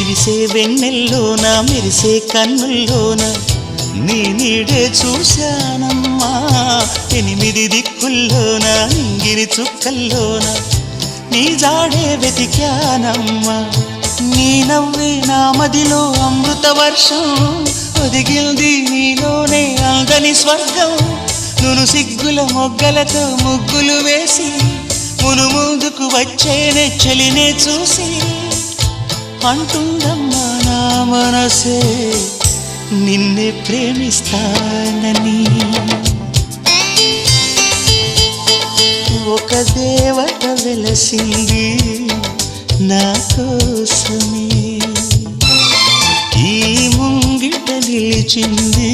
విరిసే వెన్నెల్లోన మెరిసే కన్నుల్లోన నీ నీడే చూశానమ్మా 8 దిక్కుల్లోన నింగిరి చుక్కల్లోన నీ జాడే వెతికానమ్మా నీ నవ్వే నా మదిలో అమృత వర్షం ఒదిగింది నీలోనే అందని స్వర్గం నును సిగ్గుల మొగ్గలతో ముగ్గులు వేసి మును ముందుకు వచ్చేనే చెలినే చూసి అంటుందమ్మా నా మనసే నిన్నే ప్రేమిస్తానని ఒక దేవత వెలసింది నా కోసమే ఈ ముంగిట నిలిచింది